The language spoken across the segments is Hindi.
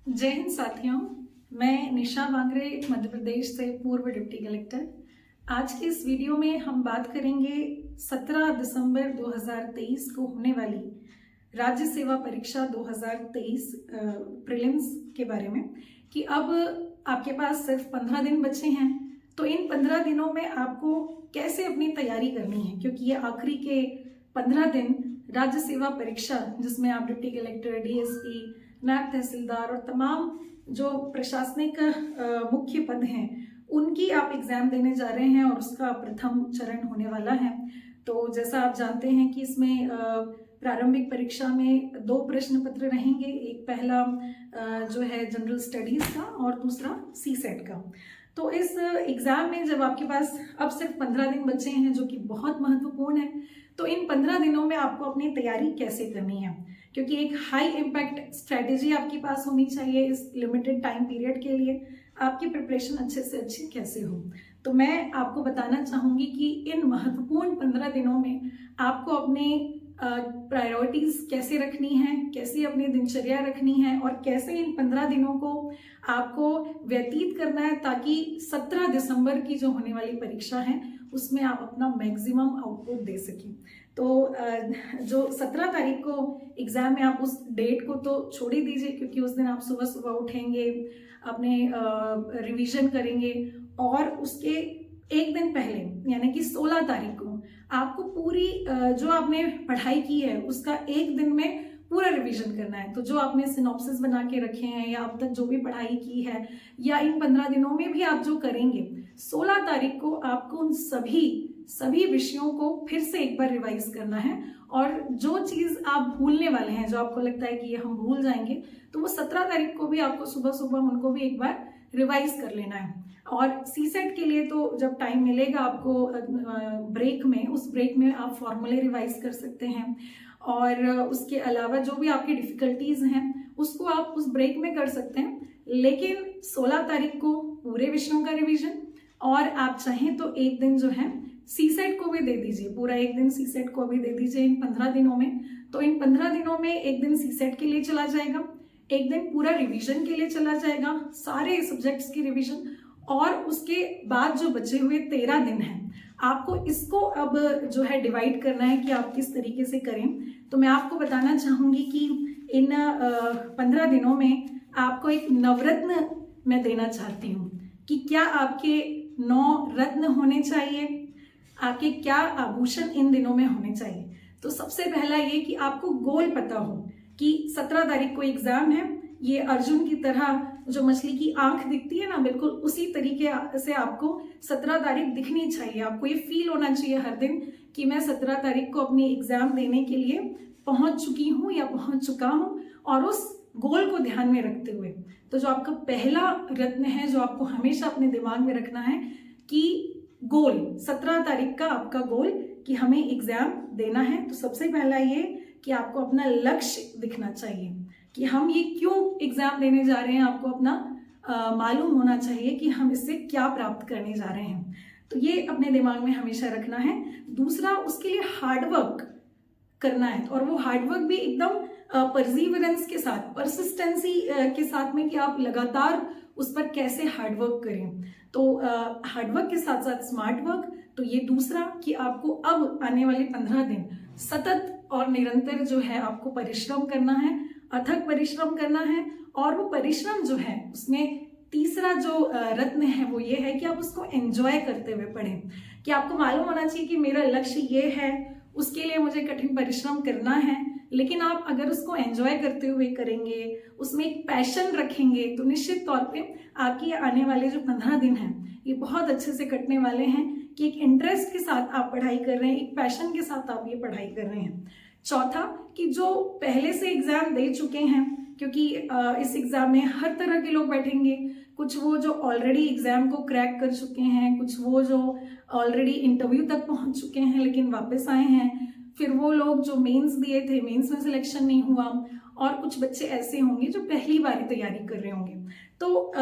जय हिंद साथियों। मैं निशा वांगरे, मध्य प्रदेश से पूर्व डिप्टी कलेक्टर। आज के इस वीडियो में हम बात करेंगे 17 दिसंबर 2023 को होने वाली राज्य सेवा परीक्षा 2023 प्रीलिम्स के बारे में कि अब आपके पास सिर्फ 15 दिन बचे हैं। तो इन 15 दिनों में आपको कैसे अपनी तैयारी करनी है, क्योंकि ये आखिरी के 15 दिन राज्य सेवा परीक्षा जिसमें आप डिप्टी कलेक्टर, डीएसपी, नायब तहसीलदार और तमाम जो प्रशासनिक मुख्य पद हैं उनकी आप एग्जाम देने जा रहे हैं और उसका प्रथम चरण होने वाला है। तो जैसा आप जानते हैं कि इसमें प्रारंभिक परीक्षा में 2 प्रश्न पत्र रहेंगे। एक पहला जो है जनरल स्टडीज का और दूसरा सीसेट का। तो इस एग्जाम में जब आपके पास अब सिर्फ 15 दिन बचे हैं, जो कि बहुत महत्वपूर्ण है, तो इन 15 दिनों में आपको अपनी तैयारी कैसे करनी है, क्योंकि एक हाई इम्पैक्ट स्ट्रैटेजी आपके पास होनी चाहिए इस लिमिटेड टाइम पीरियड के लिए। आपकी प्रिपरेशन अच्छे से अच्छी कैसे हो, तो मैं आपको बताना चाहूँगी कि इन महत्वपूर्ण 15 दिनों में आपको अपने प्रायोरिटीज़ कैसे रखनी है, कैसे अपनी दिनचर्या रखनी है और कैसे इन 15 दिनों को आपको व्यतीत करना है, ताकि 17 दिसंबर की जो होने वाली परीक्षा है उसमें आप अपना मैक्सिमम आउटपुट दे सकें। तो जो 17 तारीख को एग्ज़ाम है, आप उस डेट को तो छोड़ ही दीजिए, क्योंकि उस दिन आप सुबह सुबह उठेंगे, अपने रिवीजन करेंगे और उसके एक दिन पहले यानी कि 16 तारीख को आपको पूरी जो आपने पढ़ाई की है उसका एक दिन में पूरा रिवीजन करना है। तो जो आपने सिनॉप्सिस बना के रखे हैं या अब तक जो भी पढ़ाई की है या इन 15 दिनों में भी आप जो करेंगे, 16 तारीख को आपको उन सभी विषयों को फिर से एक बार रिवाइज करना है। और जो चीज़ आप भूलने वाले हैं, जो आपको लगता है कि ये हम भूल जाएंगे, तो वो 17 तारीख को भी आपको सुबह सुबह उनको भी एक बार रिवाइज कर लेना है। और सीसेट के लिए तो जब टाइम मिलेगा आपको ब्रेक में, उस ब्रेक में आप फॉर्मूले रिवाइज कर सकते हैं और उसके अलावा जो भी आपकी डिफ़िकल्टीज़ हैं उसको आप उस ब्रेक में कर सकते हैं। लेकिन 16 तारीख को पूरे विषयों का रिवीजन और आप चाहें तो एक दिन जो है सीसेट को भी दे दीजिए, पूरा एक दिन सीसेट को भी दे दीजिए इन 15 दिनों में। तो इन 15 दिनों में एक दिन सीसेट के लिए चला जाएगा, एक दिन पूरा रिवीजन के लिए चला जाएगा, सारे सब्जेक्ट्स की रिवीजन, और उसके बाद जो बचे हुए 13 दिन हैं आपको इसको अब जो है डिवाइड करना है कि आप किस तरीके से करें। तो मैं आपको बताना चाहूँगी कि इन 15 दिनों में आपको एक नवरत्न मैं देना चाहती हूँ कि क्या आपके 9 रत्न होने चाहिए, आपके क्या आभूषण इन दिनों में होने चाहिए। तो सबसे पहला ये कि आपको गोल पता हो कि 17 तारीख को एग्जाम है, ये अर्जुन की तरह जो मछली की आंख दिखती है ना, बिल्कुल उसी तरीके से आपको 17 तारीख दिखनी चाहिए। आपको ये फील होना चाहिए हर दिन कि मैं 17 तारीख को अपनी एग्जाम देने के लिए पहुंच चुकी हूँ या पहुंच चुका हूँ, और उस गोल को ध्यान में रखते हुए। तो जो आपका पहला रत्न है जो आपको हमेशा अपने दिमाग में रखना है कि गोल 17 तारीख का आपका गोल कि हमें एग्जाम देना है। तो सबसे पहला ये कि आपको अपना लक्ष्य दिखना चाहिए कि हम ये क्यों एग्जाम देने जा रहे हैं, आपको अपना मालूम होना चाहिए कि हम इससे क्या प्राप्त करने जा रहे हैं। तो ये अपने दिमाग में हमेशा रखना है। दूसरा, उसके लिए हार्डवर्क करना है, और वो हार्डवर्क भी एकदम परसिवरेंस के साथ, परसिस्टेंसी के साथ में कि आप लगातार उस पर कैसे हार्डवर्क करें। तो हार्डवर्क के साथ साथ स्मार्ट वर्क। तो ये दूसरा कि आपको अब आने वाले 15 दिन सतत और निरंतर जो है आपको परिश्रम करना है, अथक परिश्रम करना है। और वो परिश्रम जो है उसमें तीसरा जो रत्न है वो ये है कि आप उसको एंजॉय करते हुए पढ़ें, कि आपको मालूम होना चाहिए कि मेरा लक्ष्य ये है, उसके लिए मुझे कठिन परिश्रम करना है। लेकिन आप अगर उसको एंजॉय करते हुए करेंगे, उसमें एक पैशन रखेंगे, तो निश्चित तौर पे आपकी आने वाले जो 15 दिन हैं ये बहुत अच्छे से कटने वाले हैं कि एक इंटरेस्ट के साथ आप पढ़ाई कर रहे हैं, एक पैशन के साथ आप ये पढ़ाई कर रहे हैं। चौथा कि जो पहले से एग्जाम दे चुके हैं, क्योंकि इस एग्जाम में हर तरह के लोग बैठेंगे, कुछ वो जो ऑलरेडी एग्जाम को क्रैक कर चुके हैं, कुछ वो जो ऑलरेडी इंटरव्यू तक पहुंच चुके हैं लेकिन वापस आए हैं, फिर वो लोग जो मेंस दिए थे, मेंस में सिलेक्शन नहीं हुआ, और कुछ बच्चे ऐसे होंगे जो पहली बार तैयारी कर रहे होंगे। तो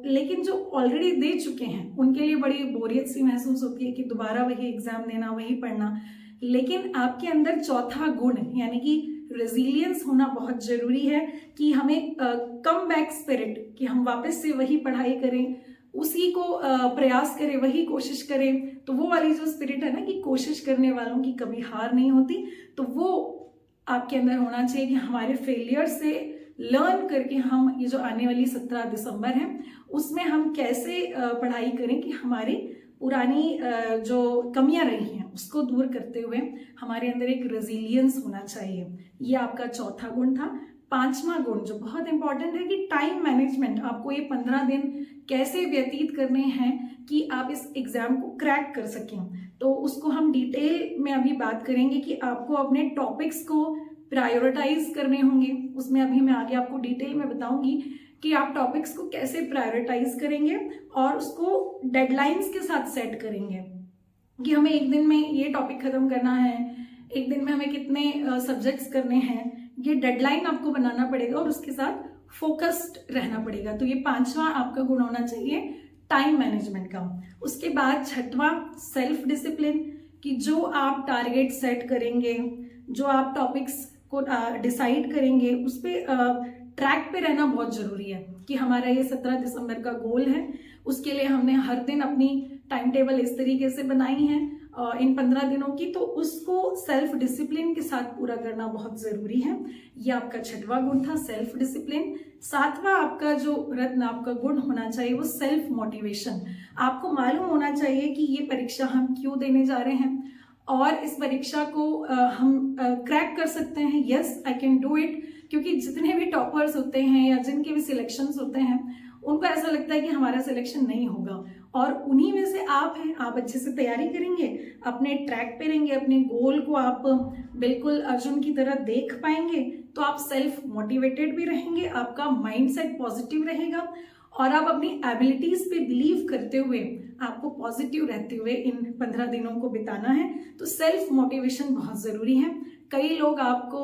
लेकिन जो ऑलरेडी दे चुके हैं उनके लिए बड़ी बोरियत सी महसूस होती है कि दोबारा वही एग्जाम देना, वही पढ़ना। लेकिन आपके अंदर चौथा गुण यानी कि रेजिलियंस होना बहुत जरूरी है कि हमें कम बैक स्पिरिट, कि हम वापस से वही पढ़ाई करें, उसी को प्रयास करें, वही कोशिश करें। तो वो वाली जो स्पिरिट है ना कि कोशिश करने वालों की कभी हार नहीं होती, तो वो आपके अंदर होना चाहिए कि हमारे फेलियर से लर्न करके हम ये जो आने वाली 17 दिसंबर है उसमें हम कैसे पढ़ाई करें कि हमारी पुरानी जो कमियां रही हैं उसको दूर करते हुए हमारे अंदर एक रेजिलियंस होना चाहिए। ये आपका चौथा गुण था। पांचवा गुण जो बहुत इंपॉर्टेंट है कि टाइम मैनेजमेंट। आपको ये 15 दिन कैसे व्यतीत करने हैं कि आप इस एग्जाम को क्रैक कर सकें, तो उसको हम डिटेल में अभी बात करेंगे कि आपको अपने टॉपिक्स को प्रायोरिटाइज करने होंगे। उसमें अभी मैं आगे आपको डिटेल में बताऊंगी कि आप टॉपिक्स को कैसे प्रायोरिटाइज करेंगे और उसको डेडलाइंस के साथ सेट करेंगे कि हमें एक दिन में ये टॉपिक खत्म करना है, एक दिन में हमें कितने सब्जेक्ट्स करने हैं, ये डेडलाइन आपको बनाना पड़ेगा और उसके साथ फोकस्ड रहना पड़ेगा। तो ये पांचवा आपका गुण होना चाहिए टाइम मैनेजमेंट का। उसके बाद छठवां सेल्फ डिसिप्लिन, कि जो आप टारगेट सेट करेंगे, जो आप टॉपिक्स को डिसाइड करेंगे, उस पर ट्रैक पे रहना बहुत जरूरी है कि हमारा ये 17 दिसंबर का गोल है। उसके लिए हमने हर दिन अपनी टाइम टेबल इस तरीके से बनाई है इन 15 दिनों की, तो उसको सेल्फ डिसिप्लिन के साथ पूरा करना बहुत जरूरी है। ये आपका छठवां गुण था, सेल्फ डिसिप्लिन। सातवां आपका जो रत्न आपका गुण होना चाहिए वो सेल्फ मोटिवेशन। आपको मालूम होना चाहिए कि ये परीक्षा हम क्यों देने जा रहे हैं और इस परीक्षा को हम क्रैक कर सकते हैं। Yes, I can do it. क्योंकि जितने भी टॉपर्स होते हैं या जिनके भी सिलेक्शंस होते हैं उनको ऐसा लगता है कि हमारा सिलेक्शन नहीं होगा, और उन्हीं में से आप हैं। आप अच्छे से तैयारी करेंगे, अपने ट्रैक पे रहेंगे, अपने गोल को आप बिल्कुल अर्जुन की तरह देख पाएंगे, तो आप सेल्फ मोटिवेटेड भी रहेंगे, आपका माइंडसेट पॉजिटिव रहेगा और आप अपनी एबिलिटीज पे बिलीव करते हुए आपको पॉजिटिव रहते हुए इन 15 दिनों को बिताना है। तो सेल्फ मोटिवेशन बहुत जरूरी है। कई लोग आपको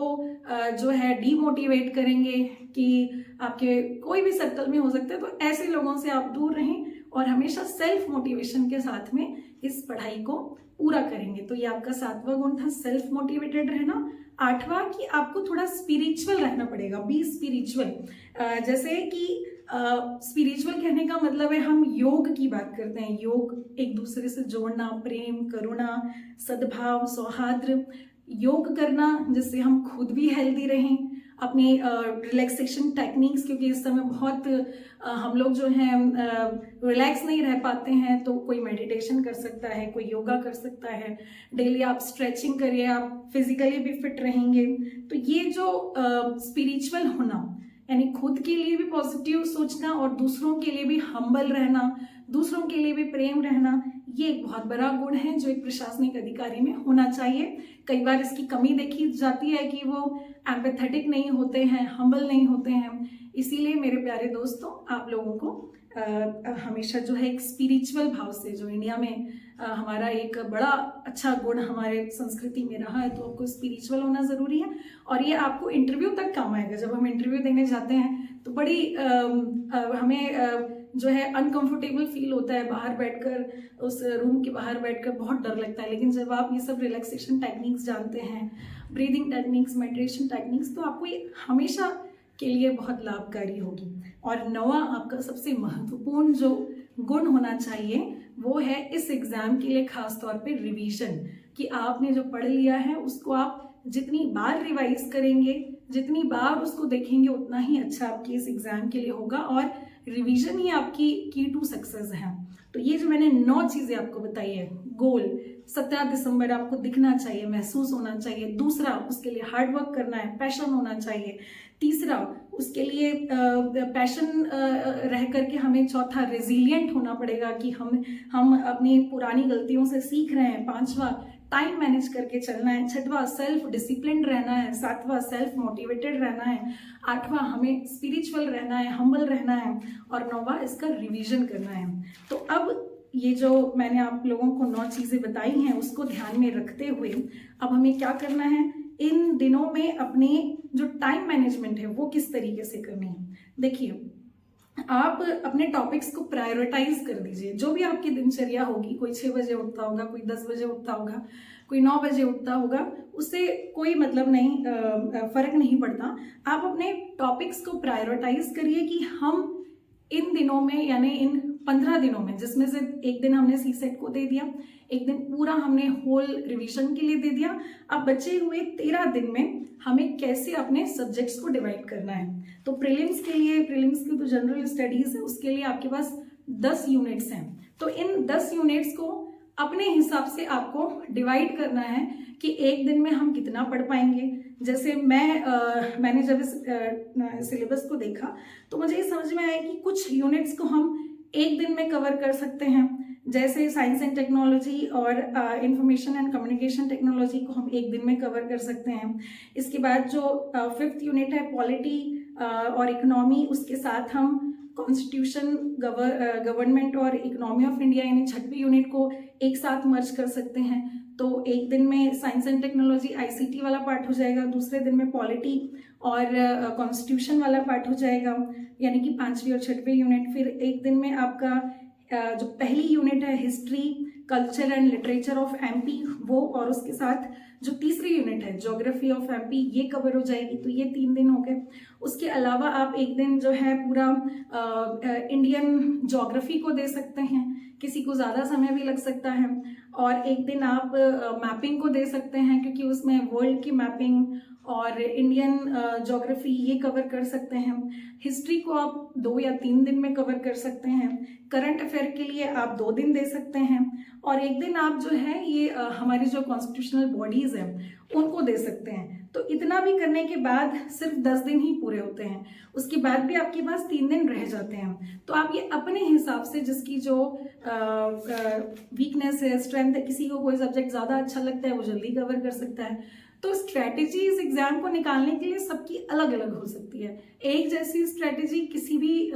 जो है डीमोटिवेट करेंगे कि आपके कोई भी सर्कल में हो सकता है, तो ऐसे लोगों से आप दूर रहें और हमेशा सेल्फ मोटिवेशन के साथ में इस पढ़ाई को पूरा करेंगे। तो ये आपका सातवां गुण था, सेल्फ मोटिवेटेड रहना। आठवां कि आपको थोड़ा स्पिरिचुअल रहना पड़ेगा, बी स्पिरिचुअल। जैसे कि स्पिरिचुअल कहने का मतलब है हम योग की बात करते हैं। योग एक दूसरे से जोड़ना, प्रेम, करुणा, सद्भाव, सौहार्द, योग करना जिससे हम खुद भी हेल्दी रहें, अपनी रिलैक्सेशन टेक्निक्स, क्योंकि इस समय बहुत हम लोग जो हैं रिलैक्स नहीं रह पाते हैं, तो कोई मेडिटेशन कर सकता है, कोई योगा कर सकता है, डेली आप स्ट्रेचिंग करिए, आप फिजिकली भी फिट रहेंगे। तो ये जो स्पिरिचुअल होना यानी खुद के लिए भी पॉजिटिव सोचना और दूसरों के लिए भी हम्बल रहना, दूसरों के लिए भी प्रेम रहना, ये एक बहुत बड़ा गुण है जो एक प्रशासनिक अधिकारी में होना चाहिए। कई बार इसकी कमी देखी जाती है कि वो एम्पैथेटिक नहीं होते हैं, हम्बल नहीं होते हैं। इसीलिए मेरे प्यारे दोस्तों, आप लोगों को हमेशा जो है एक स्पिरिचुअल भाव से, जो इंडिया में हमारा एक बड़ा अच्छा गुण हमारे संस्कृति में रहा है, तो आपको स्पिरिचुअल होना जरूरी है और ये आपको इंटरव्यू तक काम आएगा। जब हम इंटरव्यू देने जाते हैं तो बड़ी हमें जो है अनकंफर्टेबल फील होता है, बाहर बैठकर, उस रूम के बाहर बैठकर बहुत डर लगता है। लेकिन जब आप ये सब रिलैक्सेशन टेक्निक्स जानते हैं, ब्रीदिंग टेक्निक्स, मेडिटेशन टेक्निक्स, तो आपको ये हमेशा के लिए बहुत लाभकारी होगी। और नौवां आपका सबसे महत्वपूर्ण जो गुण होना चाहिए वो है इस एग्जाम के लिए खास तौर पे रिवीजन, कि आपने जो पढ़ लिया है उसको आप जितनी बार रिवाइज करेंगे, जितनी बार उसको देखेंगे, उतना ही अच्छा आपके इस एग्जाम के लिए होगा। और रिवीजन ही आपकी की टू सक्सेस है। तो ये जो मैंने 9 चीजें आपको बताई है, गोल 17 दिसंबर आपको दिखना चाहिए, महसूस होना चाहिए। दूसरा, उसके लिए हार्ड वर्क करना है, पैशन होना चाहिए। तीसरा, उसके लिए पैशन रह करके हमें चौथा रेजिलिएंट होना पड़ेगा कि हम अपनी पुरानी गलतियों से सीख रहे हैं। पांचवा, टाइम मैनेज करके चलना है। छठवां, सेल्फ डिसिप्लिन रहना है। सातवां, सेल्फ मोटिवेटेड रहना है। आठवां, हमें स्पिरिचुअल रहना है, हम्बल रहना है। और नौवां, इसका रिवीजन करना है। तो अब ये जो मैंने आप लोगों को 9 चीजें बताई हैं उसको ध्यान में रखते हुए अब हमें क्या करना है, इन दिनों में अपने जो टाइम मैनेजमेंट है वो किस तरीके से करनी है। देखिए, आप अपने टॉपिक्स को प्रायोरिटाइज कर दीजिए। जो भी आपकी दिनचर्या होगी, कोई 6 बजे उठता होगा, कोई 10 बजे उठता होगा, कोई 9 बजे उठता होगा, उससे कोई मतलब नहीं, फर्क नहीं पड़ता। आप अपने टॉपिक्स को प्रायोरिटाइज करिए कि हम इन दिनों में, यानी इन 15 दिनों में, जिसमें से एक दिन हमने सी सेट को दे दिया, एक दिन पूरा हमने होल रिवीजन के लिए दे दिया, अब बचे हुए 13 दिन में हमें कैसे अपने सब्जेक्ट्स को डिवाइड करना है। तो प्रीलिम्स के लिए, प्रीलिम्स की तो जनरल स्टडीज है, उसके लिए आपके पास 10 यूनिट्स हैं। तो इन 10 यूनिट्स को अपने हिसाब से आपको डिवाइड करना है कि एक दिन में हम कितना पढ़ पाएंगे। जैसे मैंने जब इस सिलेबस को देखा तो मुझे ये समझ में आया कि कुछ यूनिट्स को हम एक दिन में कवर कर सकते हैं, जैसे साइंस एंड टेक्नोलॉजी और इंफॉर्मेशन एंड कम्युनिकेशन टेक्नोलॉजी को हम एक दिन में कवर कर सकते हैं। इसके बाद जो 5th यूनिट है पॉलिटी और इकोनॉमी, उसके साथ हम कॉन्स्टिट्यूशन, गवर्नमेंट और इकोनॉमी ऑफ इंडिया यानी 6वीं यूनिट को एक साथ मर्ज कर सकते हैं। तो एक दिन में साइंस एंड टेक्नोलॉजी आईसीटी वाला पार्ट हो जाएगा, दूसरे दिन में पॉलिटी और कॉन्स्टिट्यूशन वाला पार्ट हो जाएगा, यानी कि 5वीं और 6वीं यूनिट। फिर एक दिन में आपका जो पहली यूनिट है history, culture and literature of MP, वो, और उसके साथ जो तीसरी यूनिट है ज्योग्राफी ऑफ एमपी, ये कवर हो जाएगी। तो ये 3 दिन हो गए। उसके अलावा आप एक दिन जो है पूरा इंडियन ज्योग्राफी को दे सकते हैं, किसी को ज़्यादा समय भी लग सकता है। और एक दिन आप मैपिंग को दे सकते हैं, क्योंकि उसमें वर्ल्ड की मैपिंग और इंडियन ज्योग्राफी ये कवर कर सकते हैं। हिस्ट्री को आप 2 या 3 दिन में कवर कर सकते हैं। करंट अफेयर के लिए आप 2 दिन दे सकते हैं। और एक दिन आप जो है ये हमारी जो कॉन्स्टिट्यूशनल बॉडीज हैं उनको दे सकते हैं। तो इतना भी करने के बाद सिर्फ 10 दिन ही पूरे होते हैं, उसके बाद भी आपके पास 3 दिन रह जाते हैं। तो आप ये अपने हिसाब से, जिसकी जो वीकनेस है, स्ट्रेंथ है, किसी को कोई सब्जेक्ट ज़्यादा अच्छा लगता है वो जल्दी कवर कर सकता है। तो स्ट्रैटेजी इस एग्जाम को निकालने के लिए सबकी अलग अलग हो सकती है। एक जैसी स्ट्रैटेजी किसी भी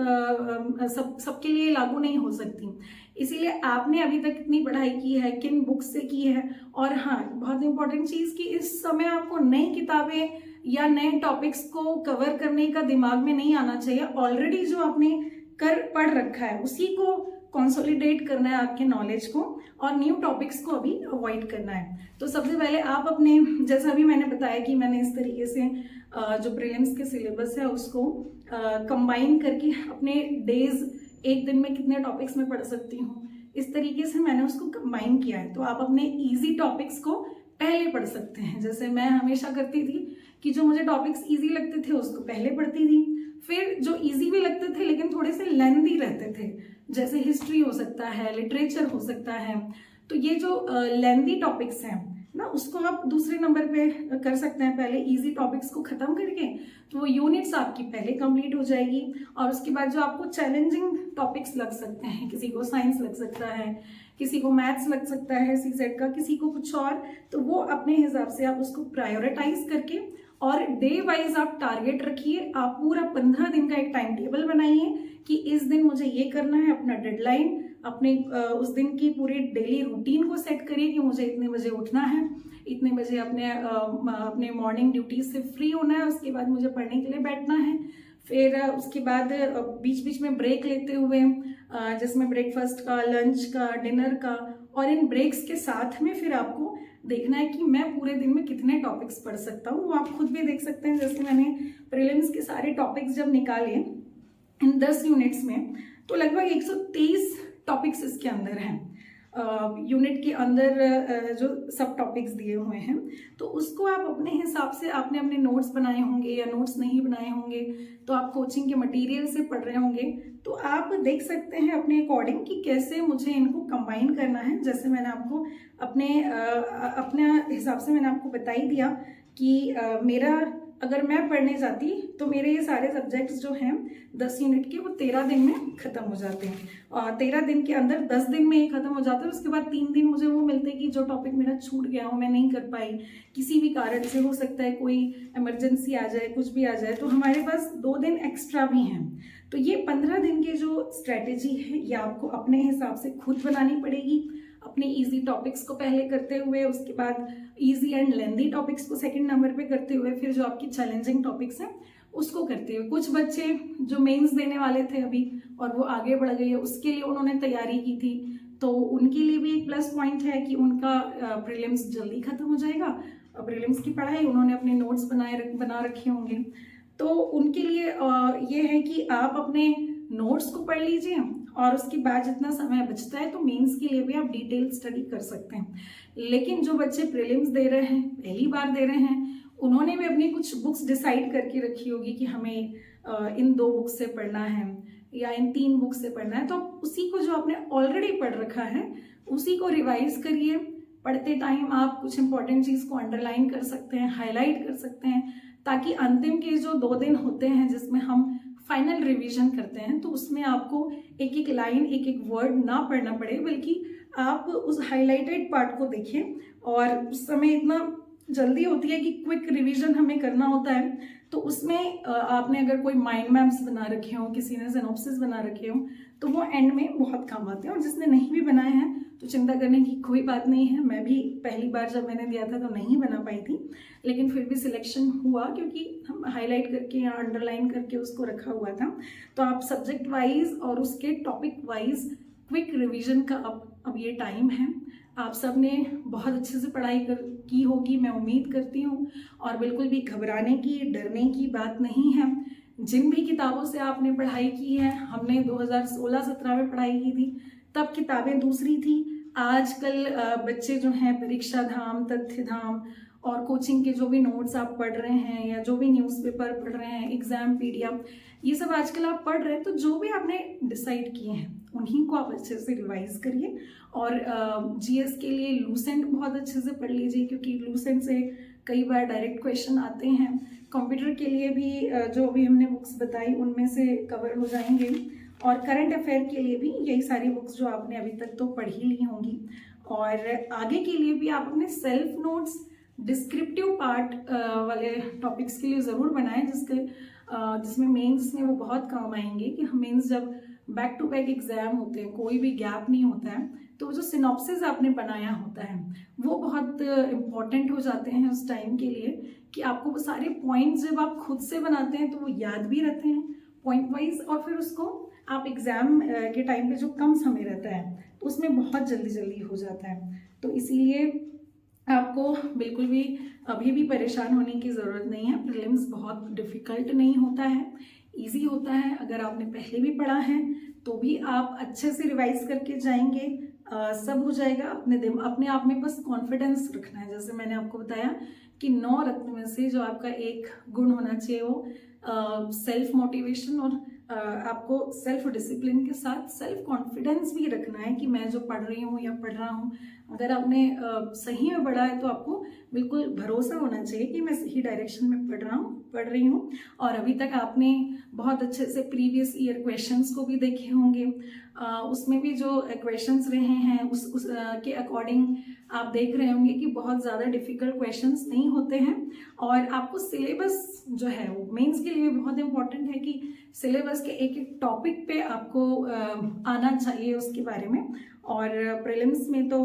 सबके लिए लागू नहीं हो सकती। इसीलिए आपने अभी तक कितनी पढ़ाई की है, किन बुक्स से की है, और हाँ बहुत इंपॉर्टेंट चीज़ कि इस समय आपको नई किताबें या नए टॉपिक्स को कवर करने का दिमाग में नहीं आना चाहिए। ऑलरेडी जो आपने पढ़ रखा है उसी को कंसोलिडेट करना है, आपके नॉलेज को, और न्यू टॉपिक्स को अभी अवॉइड करना है। तो सबसे पहले आप अपने, जैसा अभी मैंने बताया कि मैंने इस तरीके से जो प्रीलिम्स के सिलेबस है उसको कंबाइन करके अपने डेज, एक दिन में कितने टॉपिक्स में पढ़ सकती हूँ, इस तरीके से मैंने उसको कंबाइन किया है। तो आप अपने ईजी टॉपिक्स को पहले पढ़ सकते हैं। जैसे मैं हमेशा करती थी कि जो मुझे टॉपिक्स ईजी लगते थे उसको पहले पढ़ती थी, फिर जो ईजी भी लगते थे लेकिन थोड़े से लेंथी रहते थे, जैसे हिस्ट्री हो सकता है, लिटरेचर हो सकता है, तो ये जो लेंथी टॉपिक्स हैं ना, उसको आप दूसरे नंबर पे कर सकते हैं। पहले इजी टॉपिक्स को ख़त्म करके, तो वो यूनिट्स आपकी पहले कंप्लीट हो जाएगी। और उसके बाद जो आपको चैलेंजिंग टॉपिक्स लग सकते हैं, किसी को साइंस लग सकता है, किसी को मैथ्स लग सकता है सीसेट का, किसी को कुछ और, तो वो अपने हिसाब से आप उसको प्रायोरिटाइज करके और डे वाइज आप टारगेट रखिए। आप पूरा 15 दिन का एक टाइम टेबल बनाइए कि इस दिन मुझे ये करना है, अपना डेडलाइन, अपने उस दिन की पूरी डेली रूटीन को सेट करिए कि मुझे इतने बजे उठना है, इतने बजे अपने मॉर्निंग ड्यूटीज से फ्री होना है, उसके बाद मुझे पढ़ने के लिए बैठना है। फिर उसके बाद बीच बीच में ब्रेक लेते हुए, जिसमें ब्रेकफास्ट का, लंच का, डिनर का, और इन ब्रेक्स के साथ में फिर आपको देखना है कि मैं पूरे दिन में कितने टॉपिक्स पढ़ सकता हूँ। वो आप खुद भी देख सकते हैं। जैसे मैंने प्रीलिम्स के सारे टॉपिक्स जब निकाले इन 10 यूनिट्स में, तो लगभग 123 टॉपिक्स इसके अंदर हैं। यूनिट के अंदर जो सब टॉपिक्स दिए हुए हैं, तो उसको आप अपने हिसाब से, आपने अपने नोट्स बनाए होंगे या नोट्स नहीं बनाए होंगे, तो आप कोचिंग के मटेरियल से पढ़ रहे होंगे, तो आप देख सकते हैं अपने अकॉर्डिंग कि कैसे मुझे इनको कंबाइन करना है। जैसे मैंने आपको अपने हिसाब से मैंने आपको बता ही दिया कि मेरा, अगर मैं पढ़ने जाती तो मेरे ये सारे सब्जेक्ट्स जो हैं 10 यूनिट के, वो 13 दिन में ख़त्म हो जाते हैं। और 13 दिन के अंदर 10 दिन में ये ख़त्म हो जाता है। उसके बाद 3 दिन मुझे वो मिलते हैं कि जो टॉपिक मेरा छूट गया हो, मैं नहीं कर पाई, किसी भी कारण से, हो सकता है कोई इमरजेंसी आ जाए, कुछ भी आ जाए, तो हमारे पास 2 दिन एक्स्ट्रा भी हैं। तो ये 15 दिन की जो स्ट्रैटेजी है ये आपको अपने हिसाब से खुद बनानी पड़ेगी, अपने इजी टॉपिक्स को पहले करते हुए, उसके बाद इजी एंड लेंदी टॉपिक्स को सेकंड नंबर पे करते हुए, फिर जो आपकी चैलेंजिंग टॉपिक्स हैं उसको करते हुए। कुछ बच्चे जो मेंस देने वाले थे अभी और वो आगे बढ़ गए, उसके लिए उन्होंने तैयारी की थी, तो उनके लिए भी एक प्लस पॉइंट है कि उनका प्रीलिम्स जल्दी खत्म हो जाएगा। प्रीलिम्स की पढ़ाई उन्होंने अपने नोट्स बना रखे होंगे, तो उनके लिए ये है कि आप अपने नोट्स को पढ़ लीजिए और उसके बाद जितना समय बचता है तो मेंस के लिए भी आप डिटेल स्टडी कर सकते हैं। लेकिन जो बच्चे प्रीलिम्स दे रहे हैं, पहली बार दे रहे हैं, उन्होंने भी अपनी कुछ बुक्स डिसाइड करके रखी होगी कि हमें इन 2 बुक से पढ़ना है या इन 3 बुक से पढ़ना है, तो उसी को जो आपने ऑलरेडी पढ़ रखा है उसी को रिवाइज करिए। पढ़ते टाइम आप कुछ इंपॉर्टेंट चीज़ को अंडरलाइन कर सकते हैं, हाईलाइट कर सकते हैं, ताकि अंतिम के जो 2 दिन होते हैं जिसमें हम फाइनल रिवीजन करते हैं तो उसमें आपको एक एक लाइन, एक एक वर्ड ना पढ़ना पड़े, बल्कि आप उस हाईलाइटेड पार्ट को देखें। और उस समय इतना जल्दी होती है कि क्विक रिवीजन हमें करना होता है, तो उसमें आपने अगर कोई माइंड मैप्स बना रखे हों, किसी ने सिनॉप्सिस बना रखे हों, तो वो एंड में बहुत काम आते हैं। और जिसने नहीं भी बनाए हैं तो चिंता करने की कोई बात नहीं है। मैं भी पहली बार जब मैंने दिया था तो नहीं बना पाई थी, लेकिन फिर भी सिलेक्शन हुआ क्योंकि हम हाईलाइट करके या अंडरलाइन करके उसको रखा हुआ था। तो आप सब्जेक्ट वाइज और उसके टॉपिक वाइज क्विक रिवीजन का अब ये टाइम है। आप सब ने बहुत अच्छे से पढ़ाई की होगी, मैं उम्मीद करती हूँ, और बिल्कुल भी घबराने की, डरने की बात नहीं है। जिन भी किताबों से आपने पढ़ाई की है, हमने 2016-17 में पढ़ाई की थी, तब किताबें दूसरी थी। आजकल बच्चे जो हैं परीक्षा धाम, तथ्य धाम और कोचिंग के जो भी नोट्स आप पढ़ रहे हैं या जो भी न्यूज़पेपर पढ़ रहे हैं, एग्जाम पीडीएफ, ये सब आजकल आप पढ़ रहे हैं, तो जो भी आपने डिसाइड किए हैं उन्हीं को आप अच्छे से रिवाइज करिए। और जीएस के लिए लूसेंट बहुत अच्छे से पढ़ लीजिए, क्योंकि लूसेंट से कई बार डायरेक्ट क्वेश्चन आते हैं। कंप्यूटर के लिए भी जो भी हमने बुक्स बताई उनमें से कवर हो जाएंगे, और करंट अफेयर के लिए भी यही सारी बुक्स जो आपने अभी तक तो पढ़ ही ली होंगी। और आगे के लिए भी आप अपने सेल्फ नोट्स डिस्क्रिप्टिव पार्ट वाले टॉपिक्स के लिए ज़रूर बनाएं, जिसमें मेंस में वो बहुत काम आएंगे। कि हम मेंस जब बैक टू बैक एग्जाम होते हैं, कोई भी गैप नहीं होता है, तो जो सिनॉप्सिस आपने बनाया होता है वो बहुत इम्पॉर्टेंट हो जाते हैं उस टाइम के लिए, कि आपको वो सारे पॉइंट्स जब आप खुद से बनाते हैं तो वो याद भी रहते हैं पॉइंट वाइज, और फिर उसको आप एग्ज़ाम के टाइम पे जो कम समय रहता है तो उसमें बहुत जल्दी हो जाता है। तो इसीलिए आपको बिल्कुल भी अभी भी परेशान होने की ज़रूरत नहीं है। प्रीलिम्स बहुत डिफ़िकल्ट नहीं होता है, इजी होता है। अगर आपने पहले भी पढ़ा है तो भी आप अच्छे से रिवाइज करके जाएंगे, सब हो जाएगा। अपने आप में बस कॉन्फिडेंस रखना है। जैसे मैंने आपको बताया कि 9 रत्न में से जो आपका एक गुण होना चाहिए वो सेल्फ मोटिवेशन, और आपको सेल्फ डिसिप्लिन के साथ सेल्फ कॉन्फिडेंस भी रखना है कि मैं जो पढ़ रही हूँ या पढ़ रहा हूँ, अगर आपने सही में पढ़ा है तो आपको बिल्कुल भरोसा होना चाहिए कि मैं सही डायरेक्शन में पढ़ रही हूँ। और अभी तक आपने बहुत अच्छे से प्रीवियस ईयर क्वेश्चंस को भी देखे होंगे, उसमें भी जो क्वेश्चंस रहे हैं उस के अकॉर्डिंग आप देख रहे होंगे कि बहुत ज़्यादा डिफ़िकल्ट क्वेश्चंस नहीं होते हैं। और आपको सिलेबस जो है वो मेंस के लिए बहुत इंपॉर्टेंट है कि सिलेबस के एक एक टॉपिक पे आपको आना चाहिए उसके बारे में। और प्रीलिम्स में तो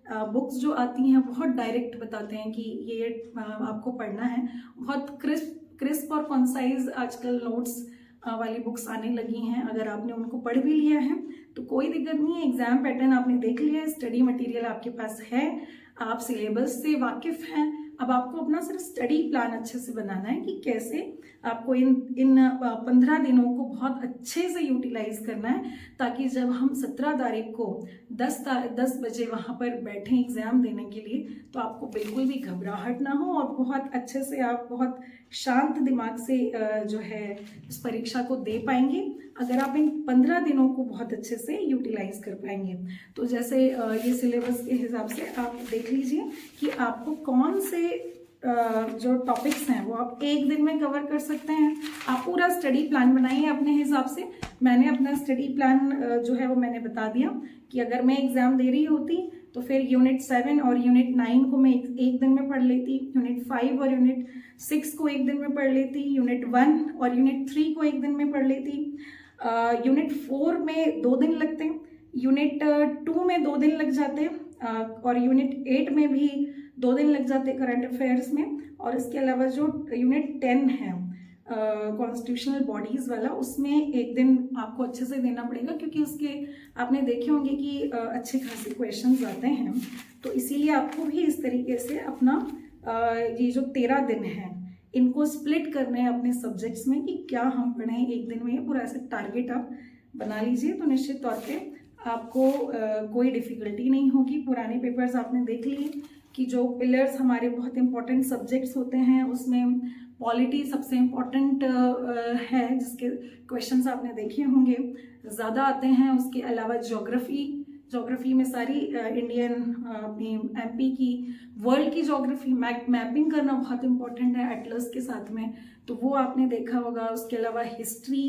बुक्स जो आती हैं बहुत डायरेक्ट बताते हैं कि ये आपको पढ़ना है। बहुत क्रिस्प और कॉन्साइज आजकल नोट्स वाली बुक्स आने लगी हैं। अगर आपने उनको पढ़ भी लिया है तो कोई दिक्कत नहीं है, एग्जाम पैटर्न आपने देख लिया है, स्टडी मटेरियल आपके पास है, आप सिलेबस से वाकिफ हैं। अब आपको अपना सिर्फ स्टडी प्लान अच्छे से बनाना है कि कैसे आपको इन 15 दिनों को बहुत अच्छे से यूटिलाइज करना है, ताकि जब हम 17 तारीख को 10 बजे वहाँ पर बैठें एग्ज़ाम देने के लिए तो आपको बिल्कुल भी घबराहट ना हो, और बहुत अच्छे से आप बहुत शांत दिमाग से जो है इस परीक्षा को दे पाएंगे, अगर आप इन 15 दिनों को बहुत अच्छे से यूटिलाइज कर पाएंगे। तो जैसे ये सिलेबस के हिसाब से आप देख लीजिए कि आपको कौन से जो टॉपिक्स हैं वो आप एक दिन में कवर कर सकते हैं। आप पूरा स्टडी प्लान बनाइए अपने हिसाब से। मैंने अपना स्टडी प्लान जो है वो मैंने बता दिया कि अगर मैं एग्ज़ाम दे रही होती तो फिर यूनिट 7 और यूनिट 9 को मैं एक दिन में पढ़ लेती, यूनिट 5 और यूनिट 6 को एक दिन में पढ़ लेती, यूनिट 1 और यूनिट 3 को एक दिन में पढ़ लेती, यूनिट 4 में 2 दिन लगते हैं, यूनिट 2 में 2 दिन लग जाते, और यूनिट 8 में भी 2 दिन लग जाते करंट अफेयर्स में। और इसके अलावा जो यूनिट 10 है कॉन्स्टिट्यूशनल बॉडीज़ वाला, उसमें एक दिन आपको अच्छे से देना पड़ेगा, क्योंकि उसके आपने देखे होंगे कि अच्छे खासे क्वेश्चंस आते हैं। तो इसीलिए आपको भी इस तरीके से अपना ये जो 13 दिन हैं इनको स्प्लिट करना है अपने सब्जेक्ट्स में कि क्या हम पढ़ें एक दिन में। पूरा ऐसे टारगेट आप बना लीजिए, तो निश्चित तौर पे आपको कोई डिफ़िकल्टी नहीं होगी। पुराने पेपर्स आपने देख लिए कि जो पिलर्स हमारे बहुत इंपॉर्टेंट सब्जेक्ट्स होते हैं उसमें पॉलिटी सबसे इम्पॉर्टेंट है, जिसके क्वेश्चंस आपने देखे होंगे ज़्यादा आते हैं। उसके अलावा ज्योग्राफी में सारी इंडियन अपनी एमपी की वर्ल्ड की ज्योग्राफी मैपिंग करना बहुत इम्पॉर्टेंट है एटलस के साथ में, तो वो आपने देखा होगा। उसके अलावा हिस्ट्री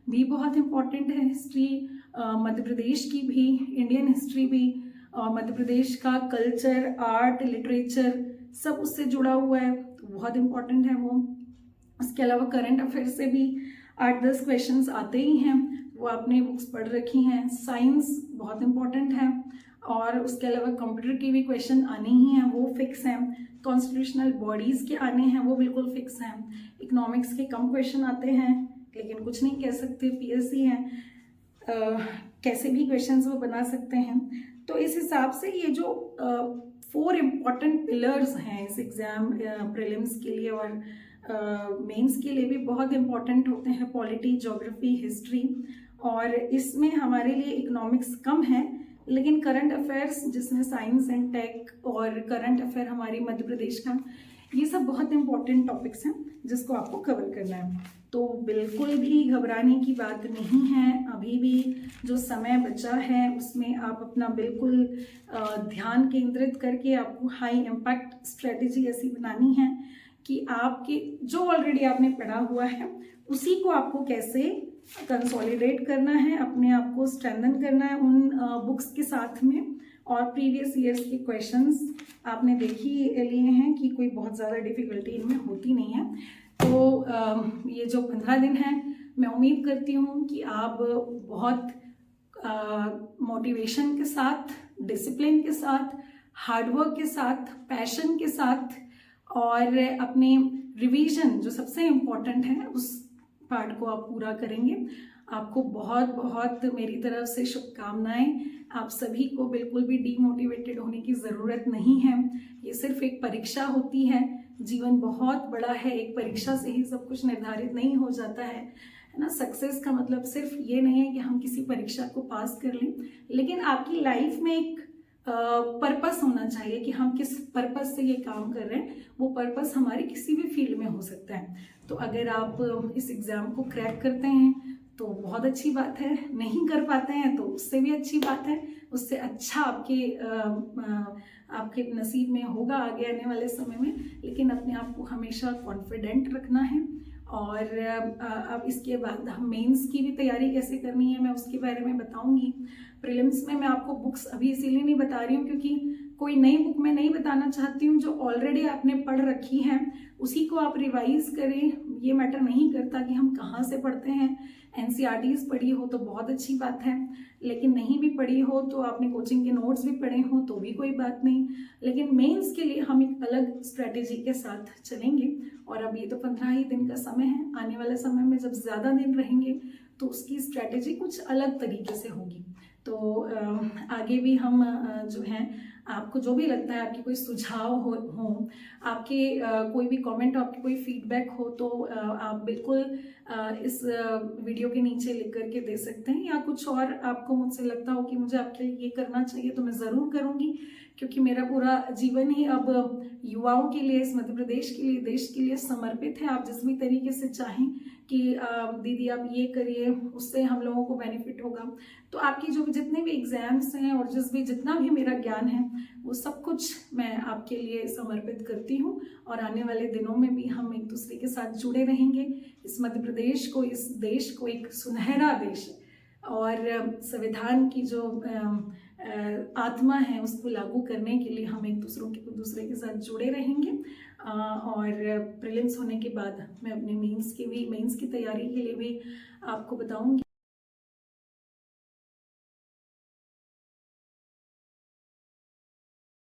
भी बहुत इम्पॉर्टेंट है, हिस्ट्री मध्य प्रदेश की भी, इंडियन हिस्ट्री भी, और मध्य प्रदेश का कल्चर, आर्ट, लिटरेचर सब उससे जुड़ा हुआ है, तो बहुत इम्पॉर्टेंट है वो। उसके अलावा करंट अफेयर से भी 8-10 क्वेश्चंस आते ही हैं, वो आपने बुक्स पढ़ रखी हैं। साइंस बहुत इम्पॉर्टेंट है, और उसके अलावा कंप्यूटर के भी क्वेश्चन आने ही हैं, वो फिक्स हैं। कॉन्स्टिट्यूशनल बॉडीज़ के आने हैं, वो बिल्कुल फिक्स हैं। इकोनॉमिक्स के कम क्वेश्चन आते हैं, लेकिन कुछ नहीं कह सकते, पीएससी है, कैसे भी क्वेश्चंस वो बना सकते हैं। तो इस हिसाब से ये जो 4 इम्पॉर्टेंट पिलर्स हैं इस एग्ज़ाम प्रीलिम्स के लिए और मेंस के लिए भी बहुत इम्पॉर्टेंट होते हैं, पॉलिटी, ज्योग्राफी, हिस्ट्री, और इसमें हमारे लिए इकोनॉमिक्स कम है, लेकिन करंट अफेयर्स जिसमें साइंस एंड टेक और करंट अफेयर हमारी मध्य प्रदेश का, ये सब बहुत इम्पॉर्टेंट टॉपिक्स हैं जिसको आपको कवर करना है। तो बिल्कुल भी घबराने की बात नहीं है, अभी भी जो समय बचा है उसमें आप अपना बिल्कुल ध्यान केंद्रित करके आपको हाई इम्पैक्ट स्ट्रेटेजी ऐसी बनानी है कि आपके जो ऑलरेडी आपने पढ़ा हुआ है उसी को आपको कैसे कंसोलिडेट करना है, अपने आप को स्ट्रेंथन करना है उन बुक्स के साथ में। और प्रीवियस ईयर्स के क्वेश्चंस आपने देख ही लिए हैं कि कोई बहुत ज़्यादा डिफ़िकल्टी इनमें होती नहीं है। तो ये जो 15 दिन हैं, मैं उम्मीद करती हूँ कि आप बहुत मोटिवेशन के साथ, डिसिप्लिन के साथ, हार्डवर्क के साथ, पैशन के साथ और अपने रिवीजन जो सबसे इम्पोर्टेंट है उस पार्ट को आप पूरा करेंगे। आपको बहुत बहुत मेरी तरफ से शुभकामनाएं। आप सभी को बिल्कुल भी डीमोटिवेटेड होने की ज़रूरत नहीं है, ये सिर्फ एक परीक्षा होती है। जीवन बहुत बड़ा है, एक परीक्षा से ही सब कुछ निर्धारित नहीं हो जाता है ना। सक्सेस का मतलब सिर्फ ये नहीं है कि हम किसी परीक्षा को पास कर लें, लेकिन आपकी लाइफ में एक पर्पस होना चाहिए कि हम किस पर्पस से ये काम कर रहे हैं। वो पर्पस हमारे किसी भी फील्ड में हो सकता है। तो अगर आप इस एग्ज़ाम को क्रैक करते हैं तो बहुत अच्छी बात है, नहीं कर पाते हैं तो उससे भी अच्छी बात है, उससे अच्छा आपके नसीब में होगा आगे आने वाले समय में। लेकिन अपने आप को हमेशा कॉन्फिडेंट रखना है। और अब इसके बाद हम मेंस की भी तैयारी कैसे करनी है मैं उसके बारे में बताऊंगी। प्रीलिम्स में मैं आपको बुक्स अभी इसीलिए नहीं बता रही हूँ क्योंकि कोई नई बुक मैं नहीं बताना चाहती हूँ, जो ऑलरेडी आपने पढ़ रखी है उसी को आप रिवाइज करें। ये मैटर नहीं करता कि हम कहाँ से पढ़ते हैं। एनसीईआरटीज़ पढ़ी हो तो बहुत अच्छी बात है, लेकिन नहीं भी पढ़ी हो तो आपने कोचिंग के नोट्स भी पढ़े हो तो भी कोई बात नहीं। लेकिन मेंस के लिए हम एक अलग स्ट्रेटेजी के साथ चलेंगे। और अब ये तो 15 ही दिन का समय है, आने वाले समय में जब ज़्यादा दिन रहेंगे तो उसकी स्ट्रेटेजी कुछ अलग तरीके से होगी। तो आगे भी हम जो हैं, आपको जो भी लगता है, आपके कोई सुझाव हो आपके कोई भी कमेंट, आपके कोई फीडबैक हो तो आप बिल्कुल इस वीडियो के नीचे लिख करके दे सकते हैं। या कुछ और आपको मुझसे लगता हो कि मुझे आपके लिए ये करना चाहिए तो मैं ज़रूर करूँगी, क्योंकि मेरा पूरा जीवन ही अब युवाओं के लिए, इस मध्य प्रदेश के लिए, देश के लिए समर्पित है। आप जिस भी तरीके से चाहें कि दीदी आप ये करिए, उससे हम लोगों को बेनिफिट होगा। तो आपकी जो जितने भी एग्जाम्स हैं और जितना भी मेरा ज्ञान है वो सब कुछ मैं आपके लिए समर्पित करती हूँ। और आने वाले दिनों में भी हम एक दूसरे के साथ जुड़े रहेंगे। इस मध्य प्रदेश को, इस देश को एक सुनहरा देश और संविधान की जो आत्मा है उसको लागू करने के लिए हम एक दूसरे के साथ जुड़े रहेंगे। और प्रीलिम्स होने के बाद मैं अपने मेंस की तैयारी के लिए भी आपको बताऊंगी।